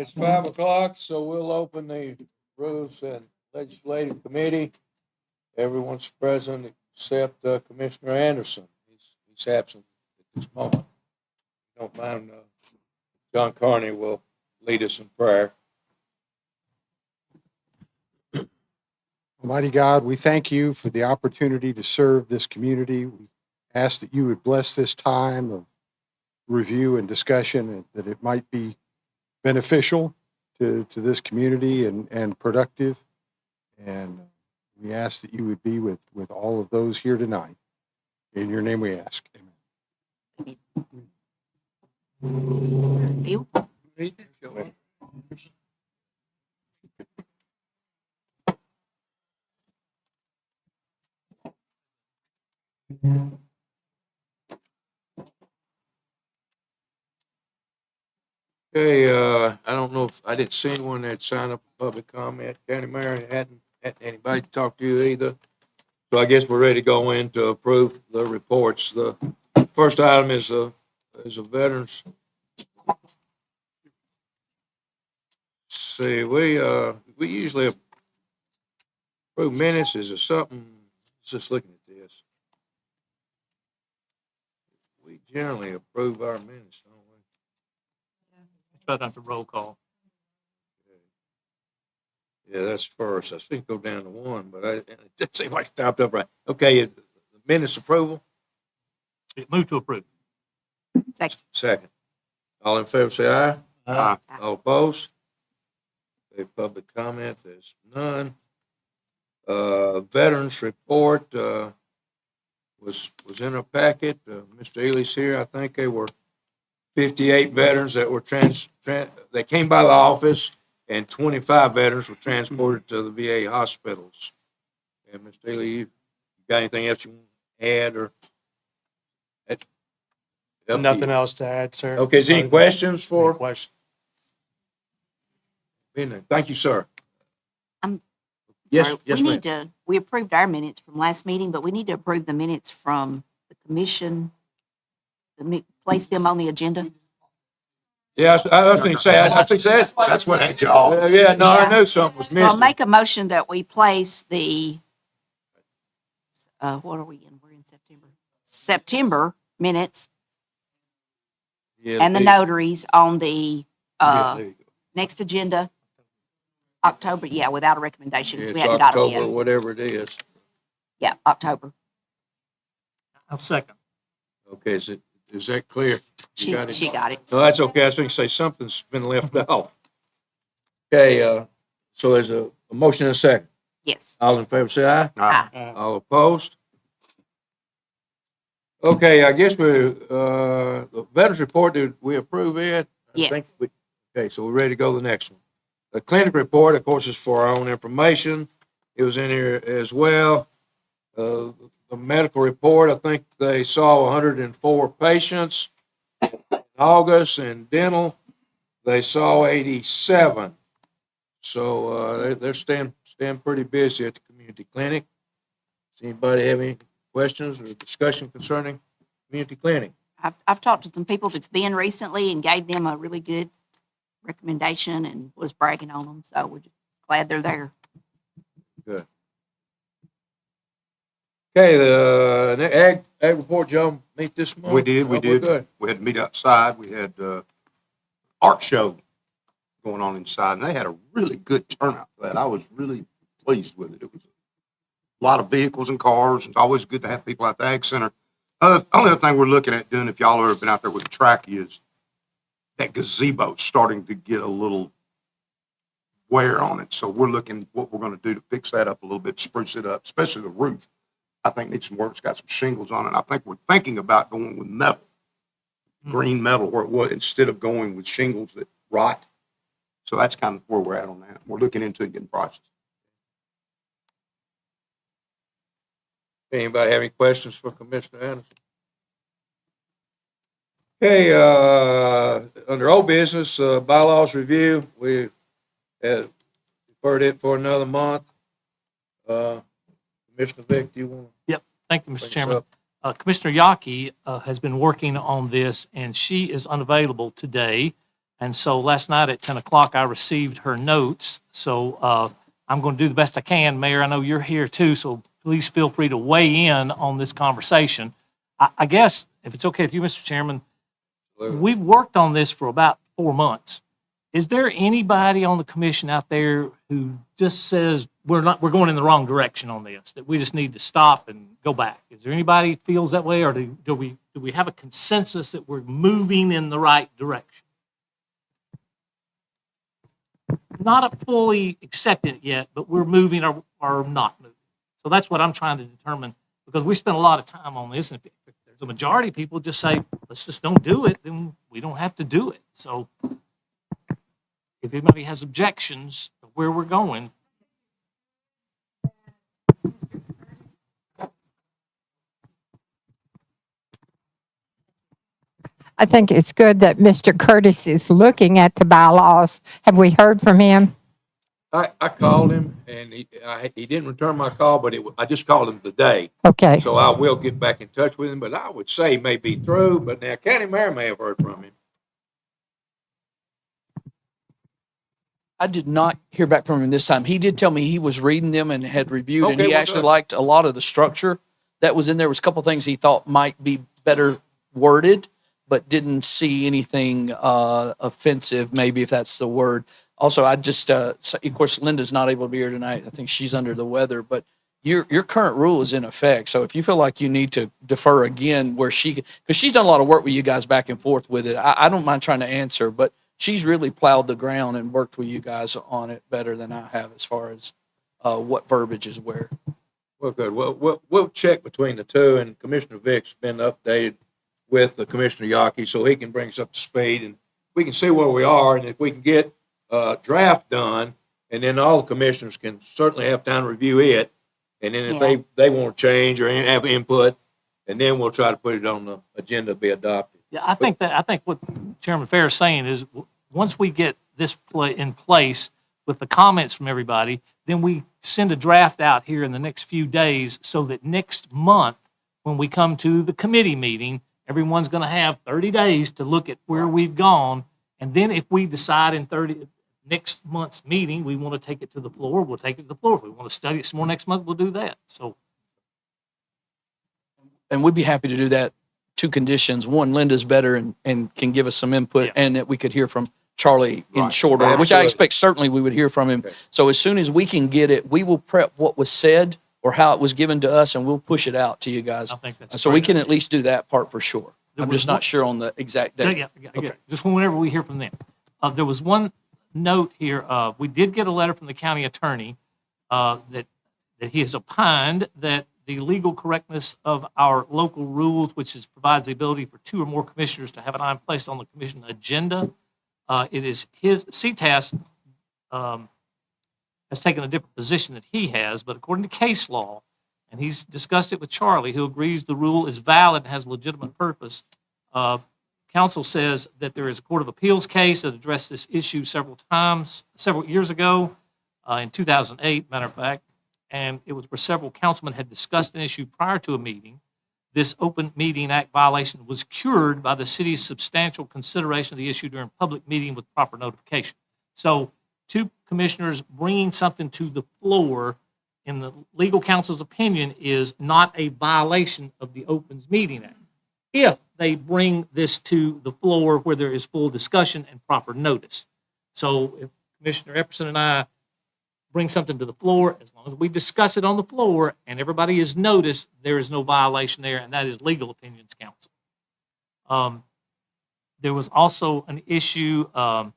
It's 5 o'clock, so we'll open the Rules and Legislative Committee. Everyone's present except Commissioner Anderson. He's absent at this moment. If you don't mind, John Carney will lead us in prayer. Almighty God, we thank you for the opportunity to serve this community. We ask that you would bless this time of review and discussion, and that it might be beneficial to this community and productive. And we ask that you would be with all of those here tonight. In your name we ask. Amen. Bill? Okay, I don't know if, I didn't see anyone that signed up for public comment. County Mayor hadn't anybody talk to you either. So I guess we're ready to go in to approve the reports. The first item is a veterans. See, we usually approve minutes. Is there something, just looking at this. We generally approve our minutes, don't we? Try not to roll call. Yeah, that's first. I think go down to one, but it didn't seem like it stopped up right. Okay, the minutes approval, Move to approve. second. All in favor, say aye. Aye. All opposed? Okay, public comment, there's none. Veterans report, was in our packet. Mr. Ely's here. I think they were 58 veterans that were that came by the office, and 25 veterans were transported to the VA hospitals. And Mr. Ely, you got anything else you want to add or? Up to Nothing you. else to add, sir. Okay, is there any questions for? Any questions? Thank you, sir. I'm Yes, sorry, yes, we ma'am. need to, we approved our minutes from last meeting, but we need to approve the minutes from the commission, place them on the agenda. Yeah, I was going to say, That's what that y'all. yeah, no, I Yeah. knew something was So I'll missing. make a motion that we place the, what are we in? We're in September. September minutes Yeah, and the they- notaries on the, yeah, there you go. next agenda, October, yeah, without a recommendation, Yeah, because we it's hadn't got them October, yet. whatever it is. Yeah, October. I'll second. Okay, is that clear? You She got it? got it. No, that's okay. I was going to say something's been left off. Okay, so there's a motion and a second. Yes. All in favor, say aye. Aye. All opposed? Okay, I guess the veterans report, did we approve it? Yes. Okay, so we're ready to go to the next one. The clinic report, of course, is for our own information. It was in here as well. The medical report, I think they saw 104 patients in August, and dental, they saw 87. So they're staying pretty busy at the community clinic. Does anybody have any questions or discussion concerning community clinic? I've talked to some people that's been recently and gave them a really good recommendation and was bragging on them. So we're just glad they're there. Good. Okay, the ag report, y'all meet this month? We did, Oh, we we're did. Good. We had to meet outside. We had art show going on inside, and they had a really good turnout for that. I was really pleased with it. It was a lot of vehicles and cars. It's always good to have people at the ag center. Only other thing we're looking at doing, if y'all have ever been out there with the track, is that gazebo starting to get a little wear on it. So we're looking what we're going to do to fix that up a little bit, spruce it up, especially the roof. I think needs some work. It's got some shingles on it. I think we're thinking about going with metal, green metal, where it was, instead of going with shingles that rot. So that's kind of where we're at on that. We're looking into it, getting prices. Anybody have any questions for Commissioner Anderson? Okay, under old business, bylaws review, we deferred it for another month. Commissioner Vick, do you want to? Thank you, bring Mr. us Chairman. up? Commissioner Yaki has been working on this, and she is unavailable today. And so last night at 10 o'clock, I received her notes. So I'm going to do the best I can. Mayor, I know you're here too, so please feel free to weigh in on this conversation. I guess, if it's okay with you, Mr. Chairman, we've worked on this for about 4 months. Is there anybody on the commission out there who just says we're going in the wrong direction on this, that we just need to stop and go back? Is there anybody who feels that way, or do we have a consensus that we're moving in the right direction? Not fully accepted it yet, but we're moving or not moving. So that's what I'm trying to determine, because we spent a lot of time on this, and if there's a majority of people just say, let's just don't do it, then we don't have to do it. So if anybody has objections to where we're going. I think it's good that Mr. Curtis is looking at the bylaws. Have we heard from him? I called him and he didn't return my call, but I just called him today. Okay. So I will get back in touch with him, but I would say he may be through, but now county mayor may have heard from him. I did not hear back from him this time. He did tell me he was reading them and had reviewed, and Okay, he well, actually good. liked a lot of the structure that was in there. Was a couple things he thought might be better worded, but didn't see anything offensive, maybe, if that's the word. Also, I just, so of course, Linda's not able to be here tonight. I think she's under the weather, but your current rule is in effect. So if you feel like you need to defer again, because she's done a lot of work with you guys back and forth with it, I don't mind trying to answer, but she's really plowed the ground and worked with you guys on it better than I have as far as what verbiage is where. Well, good. We'll check between the two, and Commissioner Vick's been updated with the Commissioner Yaki, so he can bring us up to speed, and we can see where we are, and if we can get a draft done, and then all the commissioners can certainly have time to review it, and then if they want to change or have input, and then we'll try to put it on the agenda to be adopted. Yeah, I think what Chairman Fair is saying is, once we get this in place with the comments from everybody, then we send a draft out here in the next few days, so that next month, when we come to the committee meeting, everyone's going to have 30 days to look at where we've gone. And then if we decide in next month's meeting, we want to take it to the floor, we'll take it to the floor. If we want to study it some more next month, we'll do that. So. And we'd be happy to do that. Two conditions. One, Linda's better and can give us some input, Yeah. and that we could hear from Charlie in Right. short order, which I Absolutely. expect certainly we would hear from him. Okay. So as soon as we can get it, we will prep what was said or how it was given to us, and we'll push it out to you guys. I think that's a So we great can idea. at least do that part for sure. There I'm was just one- not sure on the exact Yeah, date. yeah. Okay. Just whenever we hear from them. There was one note here. We did get a letter from the county attorney that he has opined that the legal correctness of our local rules, which provides the ability for 2 or more commissioners to have an item placed on the commission agenda. It is his, CTAS has taken a different position that he has, but according to case law, and he's discussed it with Charlie, who agrees the rule is valid and has legitimate purpose. Council says that there is a Court of Appeals case that addressed this issue several years ago, in 2008, matter of fact, and it was where several councilmen had discussed an issue prior to a meeting. This Open Meeting Act violation was cured by the city's substantial consideration of the issue during public meeting with proper notification. So 2 commissioners bringing something to the floor, in the legal counsel's opinion, is not a violation of the Open Meeting Act, if they bring this to the floor where there is full discussion and proper notice. So if Commissioner Epperson and I bring something to the floor, as long as we discuss it on the floor and everybody is noticed, there is no violation there, and that is legal opinions counsel. There was also an issue that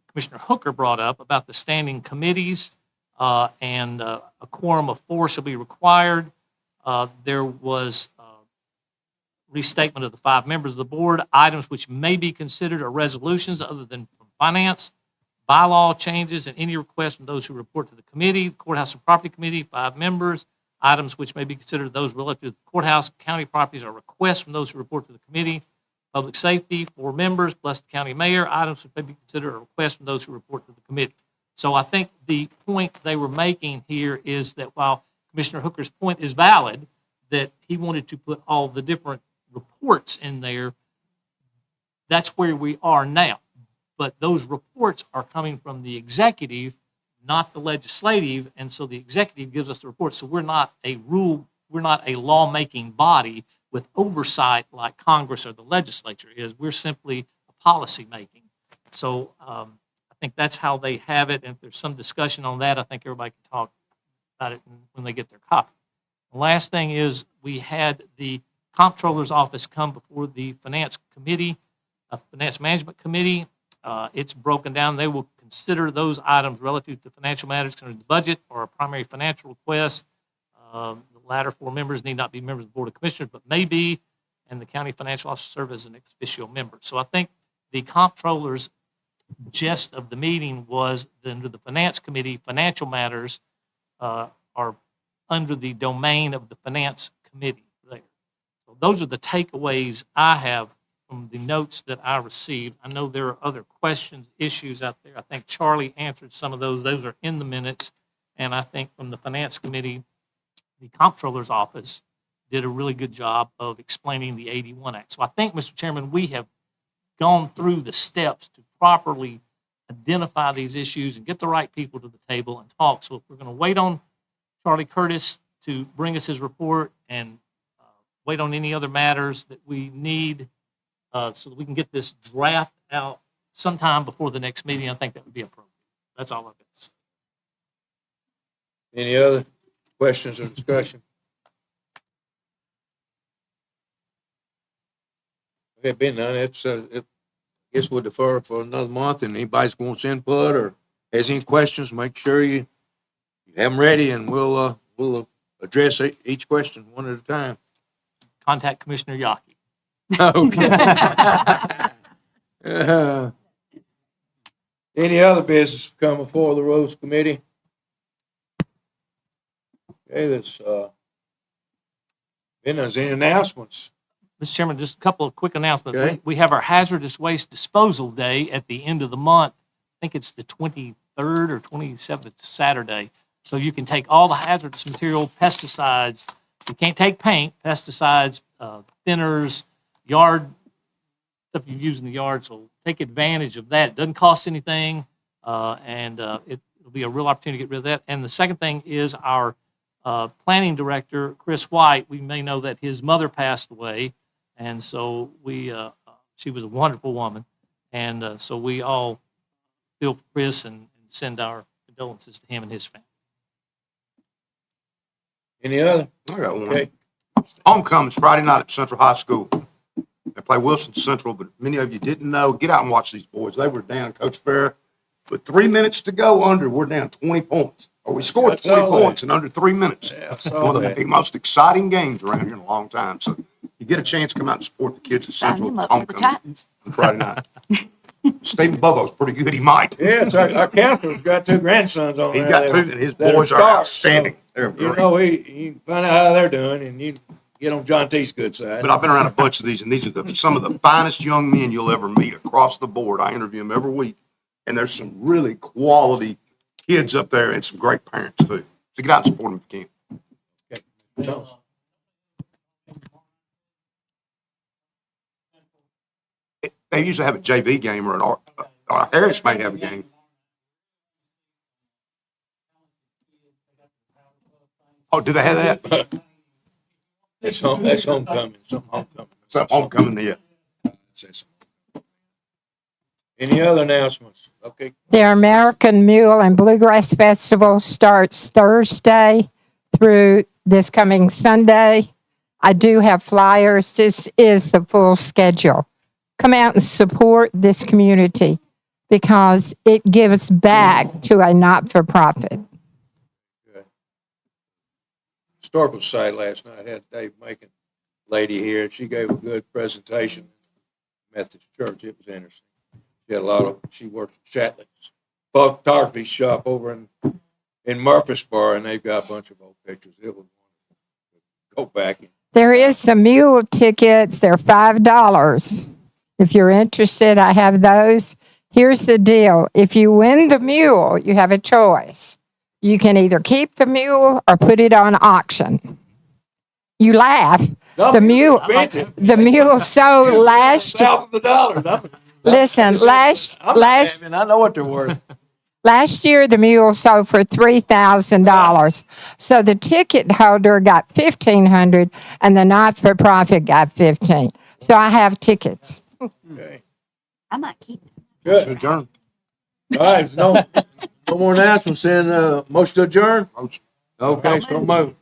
Commissioner Hooker brought up about the standing committees, and a quorum of 4 shall be required. There was restatement of the 5 members of the board, items which may be considered are resolutions other than from finance, bylaw changes, and any requests from those who report to the committee, courthouse and property committee, 5 members, items which may be considered those relative to the courthouse, county properties, or requests from those who report to the committee, public safety, 4 members, plus the county mayor, items which may be considered a request from those who report to the committee. So I think the point they were making here is that while Commissioner Hooker's point is valid, that he wanted to put all the different reports in there, that's where we are now. but those reports are coming from the executive, not the legislative, and so the executive gives us the report. So we're not a lawmaking body with oversight like Congress or the legislature is. We're simply a policy making. So I think that's how they have it. And if there's some discussion on that, I think everybody can talk about it when they get their copy. The last thing is we had the comptroller's office come before the finance committee, finance management committee. It's broken down. They will consider those items relative to financial matters concerning the budget or a primary financial request. The latter four members need not be members of the Board of Commissioners, but may be, and the county financial officer serve as an ex officio member. So I think the comptroller's gist of the meeting was that under the finance committee, financial matters are under the domain of the finance committee there. So those are the takeaways I have from the notes that I received. I know there are other questions, issues out there. I think Charlie answered some of those. Those are in the minutes. And I think from the finance committee, the comptroller's office did a really good job of explaining the 81 Act. So I think, Mr. Chairman, we have gone through the steps to properly identify these issues and get the right people to the table and talk. So if we're going to wait on Charlie Curtis to bring us his report and wait on any other matters that we need so that we can get this draft out sometime before the next meeting, I think that would be appropriate. That's all I've got to say. Any other questions or discussion? Okay, being none, I guess we'll defer for another month, and anybody's wants input or has any questions, make sure you have them ready, and we'll address each question one at a time. Contact Commissioner Yaki. Okay. Any other business come before the Roads Committee? Okay, there's any announcements? Mr. Chairman, just a couple of quick announcements. Okay. We have our hazardous waste disposal day at the end of the month. I think it's the 23rd or 27th, Saturday. So you can take all the hazardous material, pesticides. You can't take paint, pesticides, thinners, yard, stuff you use in the yard. So take advantage of that. It doesn't cost anything, and it'll be a real opportunity to get rid of that. And the second thing is our planning director, Chris White. We may know that his mother passed away. And so she was a wonderful woman. And so we all feel for Chris and send our condolences to him and his family. Any other? I got one. Okay. Homecoming's Friday night at Central High School. They play Wilson Central, but many of you didn't know. Get out and watch these boys. They were down, Coach Farrah. With 3 minutes to go under, we're down 20 points. Or we scored 20 points in under 3 minutes. Yeah, I saw One of that. the most exciting games around here in a long time. So you get a chance to come out and support the kids at Sign Central them up for the Homecoming Titans. on Friday night. Stephen Bobo's pretty good. He might. Yeah, it's our counselor's got two grandsons on He's there. got that- two, and his that boys are stars. outstanding. They're You great. know, you can find out how they're doing, and you get on John T's good side. But I've been around a bunch of these, and these are some of the finest young men you'll ever meet across the board. I interview them every week, and there's some really quality kids up there and some great parents too. So get out and support them if you can. Jones. They usually have a JV game or Harris may have a game. Oh, do they have that? That's homecoming, something homecoming. Some homecoming, yeah. Any other announcements? Okay, The American Mule and Bluegrass Festival starts Thursday through this coming Sunday. I do have flyers. This is the full schedule. Come out and support this community because it gives back to a not-for-profit. Historical Society last night had Dave Macon lady here, and she gave a good presentation at Methodist Church. It was interesting. She worked at Shatley's photography shop over in Murfreesboro, and they've got a bunch of old pictures. It was wonderful. Go back and There is some mule tickets. They're $5. If you're interested, I have those. Here's the deal. If you win the mule, you have a choice. You can either keep the mule or put it on auction. You laugh. The mule sold last year. Thousands of dollars. Listen, last I know what they're worth. Last year, the mule sold for $3,000. So the ticket holder got $1,500 and the not-for-profit got $15. So I have tickets. Okay. I might keep it. Good. Adjourn. All right, no more announcements, then, motion to adjourn? Motion. Okay, so moved.